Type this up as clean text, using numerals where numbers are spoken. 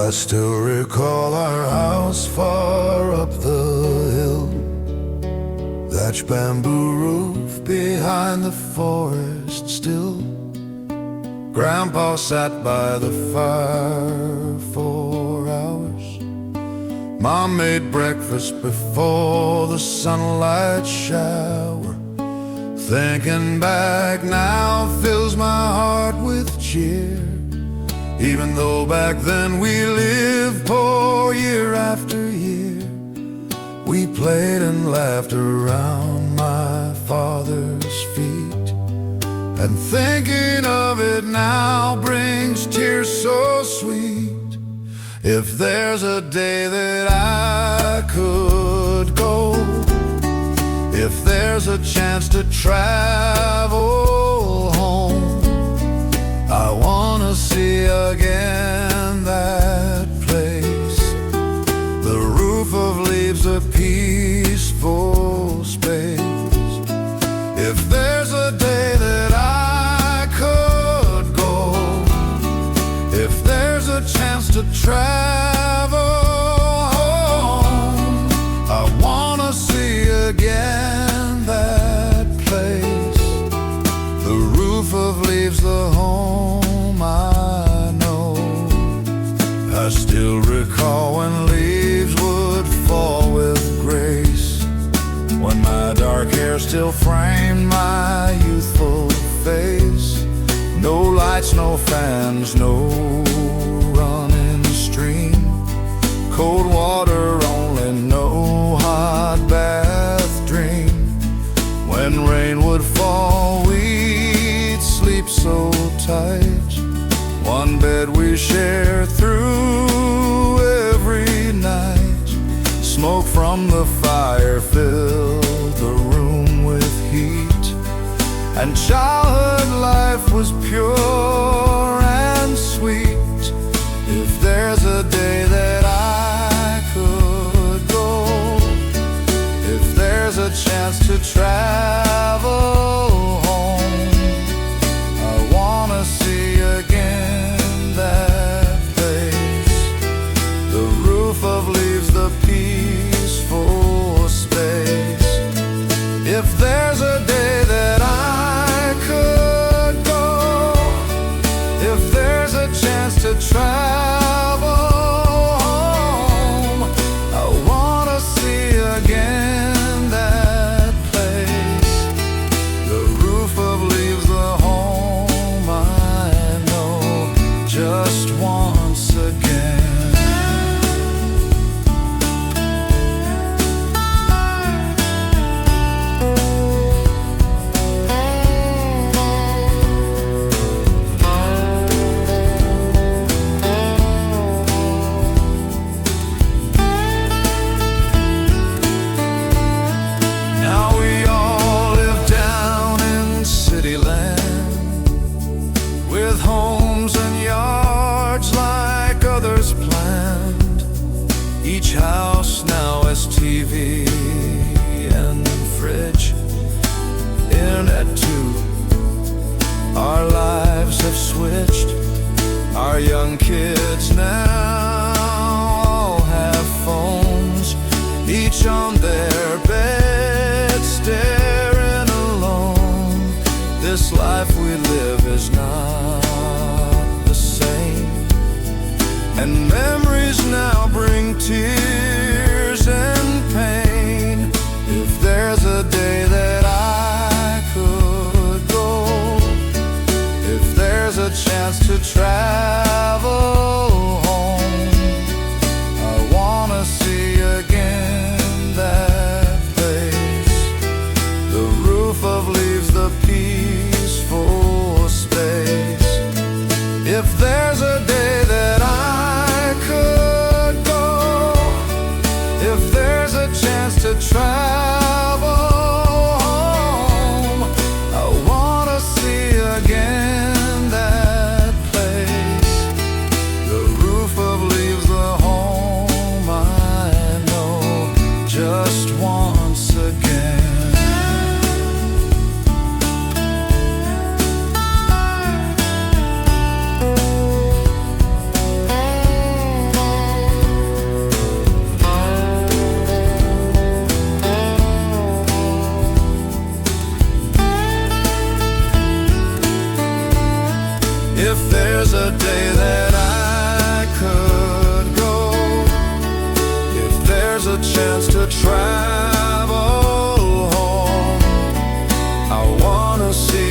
I still recall our house far up the hill, thatched bamboo roof behind the forest still. Grandpa sat by the fire for hours. Mom made breakfast before the sunlight shower. Thinking back now fills my heart with cheer, even though back then we lived poor year after year. We played and laughed around my father's feet, and thinking of it now brings tears so sweet. If there's a day that I could go, if there's a chance to travel home, I wanna see again that place. The roof of leaves, a peaceful space. If there's a day that I could go, if there's a chance to travel home, I wanna see again that place. The roof of leaves, the home I know. I still recall when leaves would fall with grace, when my dark hair still framed my youthful face. No lights, no fans, no running stream, cold water only, no hot bath dream. When rain would fall, we'd sleep so tight. One bed we shared through every night. Smoke from the fire filled the room with heat, and childhood life was pure and sweet. If there's a day that I could go, if there's a chance to travel home, I wanna see again that place. The roof of leaves, the peaceful space. If there's a day that I could go, if there's a chance to travel home, I wanna see again that place. The roof of leaves, the home I know, just once again. With homes and yards like others planned, each house now has TV and fridge, internet too. Our lives have switched. Our young kids now all have phones, each on their bed staring alone. This life we live is not the same, and memories now bring tears and pain. If there's a day that I could go, if there's a chance to travel home, I wanna see again that place. The roof of leaves, the peaceful space. If there's a day that I could go, If there's a day that I could go, if there's a chance to travel home, I wanna see